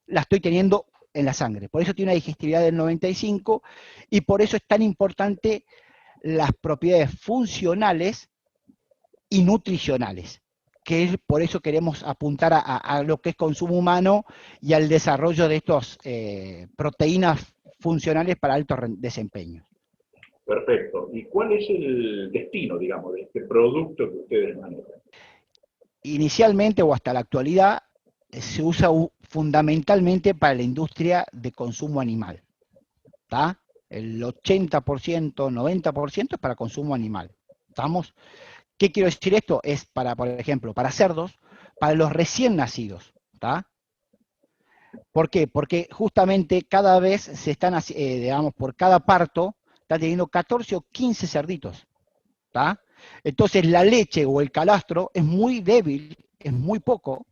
la estoy teniendo en la sangre. Por eso tiene una digestibilidad del 95 y por eso es tan importante las propiedades funcionales y nutricionales, que es por eso queremos apuntar a lo que es consumo humano y al desarrollo de estas proteínas funcionales para alto desempeño. Perfecto. ¿Y cuál es el destino, digamos, de este producto que ustedes manejan? Inicialmente o hasta la actualidad se usa fundamentalmente para la industria de consumo animal. ¿Está? El 80%, 90% es para consumo animal. ¿Estamos? ¿Qué quiero decir esto? Es para, por ejemplo, para cerdos, para los recién nacidos. ¿Está? ¿Por qué? Porque justamente cada vez se están, digamos, por cada parto, están teniendo 14 o 15 cerditos. ¿Está? Entonces la leche o el calastro es muy débil, es muy poco,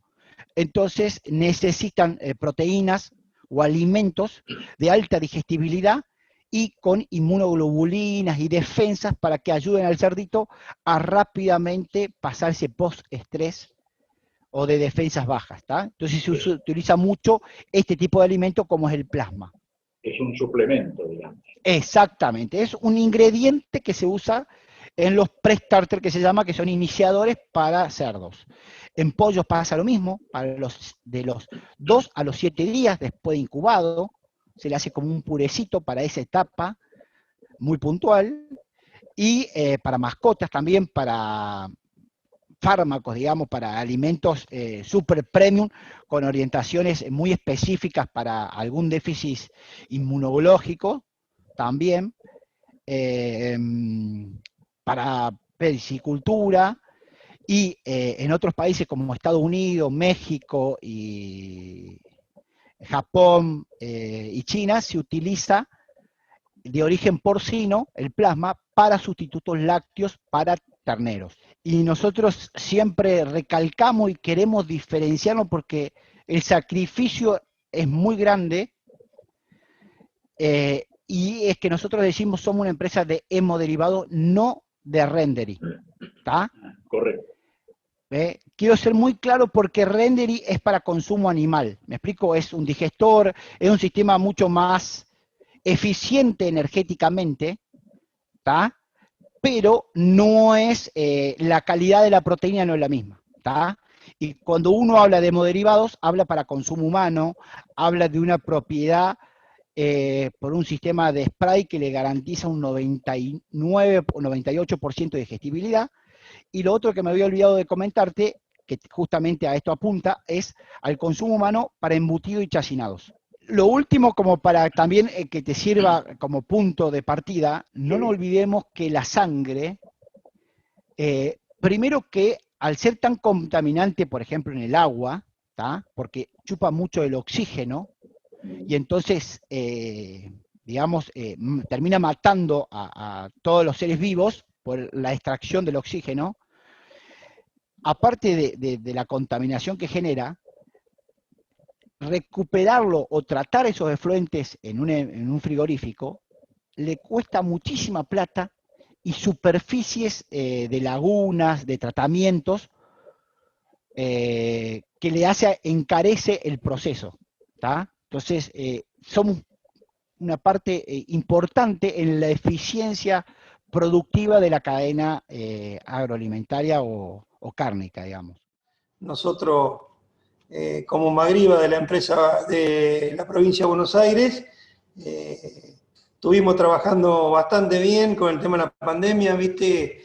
entonces necesitan proteínas o alimentos de alta digestibilidad y con inmunoglobulinas y defensas para que ayuden al cerdito a rápidamente pasarse post-estrés o de defensas bajas. ¿Tá? Entonces se utiliza mucho este tipo de alimento como es el plasma. Es un suplemento, digamos. Exactamente, es un ingrediente que se usa en los pre-starter que se llama, que son iniciadores para cerdos. En pollos pasa lo mismo, para de los 2 a los 7 días después de incubado, se le hace como un purecito para esa etapa, muy puntual, y para mascotas también, para fármacos, digamos, para alimentos super premium, con orientaciones muy específicas para algún déficit inmunológico, también, para piscicultura, y en otros países como Estados Unidos, México y Japón y China se utiliza de origen porcino el plasma para sustitutos lácteos para terneros. Y nosotros siempre recalcamos y queremos diferenciarnos porque el sacrificio es muy grande y es que nosotros decimos somos una empresa de hemoderivado, no de rendering. ¿Está? Correcto. Quiero ser muy claro porque rendering es para consumo animal. ¿Me explico? Es un digestor, es un sistema mucho más eficiente energéticamente, ¿tá? Pero no es, la calidad de la proteína no es la misma, ¿tá? Y cuando uno habla de hemoderivados, habla para consumo humano, habla de una propiedad por un sistema de spray que le garantiza un 99 o 98% de digestibilidad. Y lo otro que me había olvidado de comentarte, que justamente a esto apunta, es al consumo humano para embutido y chacinados. Lo último, como para también que te sirva como punto de partida, no nos olvidemos que la sangre, primero que al ser tan contaminante, por ejemplo, en el agua, ¿tá? Porque chupa mucho el oxígeno, y entonces, digamos, termina matando a todos los seres vivos por la extracción del oxígeno. Aparte de la contaminación que genera, recuperarlo o tratar esos efluentes en un frigorífico le cuesta muchísima plata y superficies de lagunas, de tratamientos, que encarece el proceso, ¿tá? Entonces, somos una parte importante en la eficiencia productiva de la cadena agroalimentaria o cárnica, digamos. Nosotros, como Magriba, de la empresa de la provincia de Buenos Aires, estuvimos trabajando bastante bien con el tema de la pandemia, ¿viste?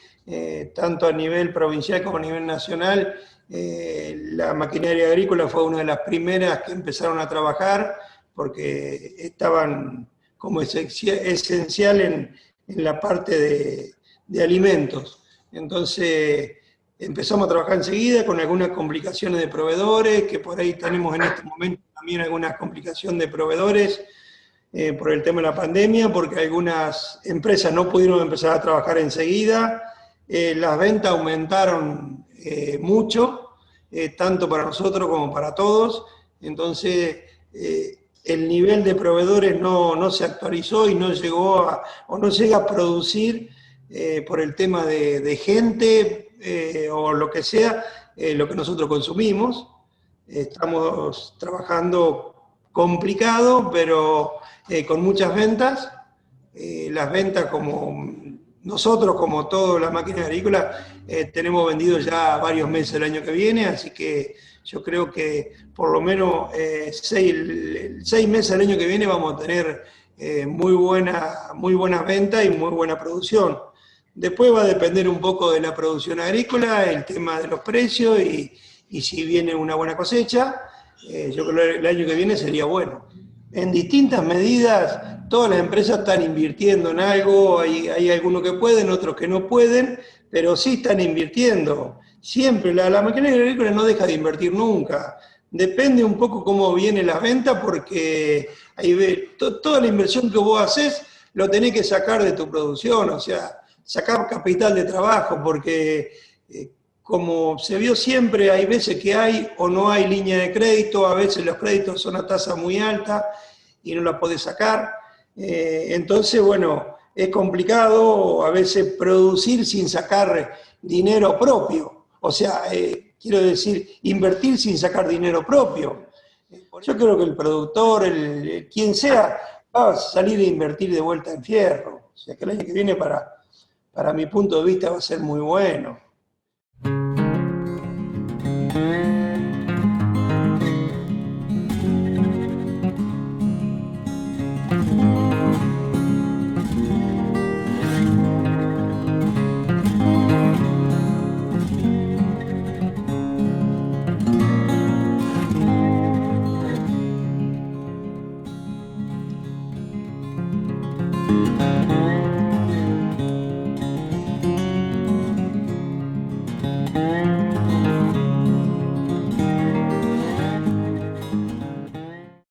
Tanto a nivel provincial como a nivel nacional. La maquinaria agrícola fue una de las primeras que empezaron a trabajar porque estaban como esencial en la parte de alimentos. Entonces empezamos a trabajar enseguida con algunas complicaciones de proveedores, que por ahí tenemos en este momento también algunas complicaciones de proveedores por el tema de la pandemia, porque algunas empresas no pudieron empezar a trabajar enseguida. Las ventas aumentaron mucho, tanto para nosotros como para todos. Entonces, el nivel de proveedores no se actualizó y no llegó o no llega a producir por el tema de gente o lo que sea, lo que nosotros consumimos. Estamos trabajando complicado, pero con muchas ventas. Las ventas, como nosotros, como toda la máquina agrícola, tenemos vendido ya varios meses el año que viene, así que yo creo que por lo menos 6 meses el año que viene vamos a tener muy buenas ventas y muy buena producción. Después va a depender un poco de la producción agrícola, el tema de los precios y si viene una buena cosecha. Yo creo que el año que viene sería bueno. En distintas medidas, todas las empresas están invirtiendo en algo, hay algunos que pueden, otros que no pueden, pero sí están invirtiendo. Siempre, la maquinaria agrícola no deja de invertir nunca. Depende un poco cómo viene la venta, porque toda la inversión que vos haces lo tenés que sacar de tu producción, o sea, sacar capital de trabajo, porque como se vio siempre, hay veces que hay o no hay línea de crédito, a veces los créditos son a tasa muy alta y no la podés sacar. Entonces, bueno, es complicado a veces producir sin sacar dinero propio. O sea, quiero decir, invertir sin sacar dinero propio. Yo creo que el productor, quien sea, va a salir a invertir de vuelta en fierro. O sea, que el año que viene, para mi punto de vista, va a ser muy bueno.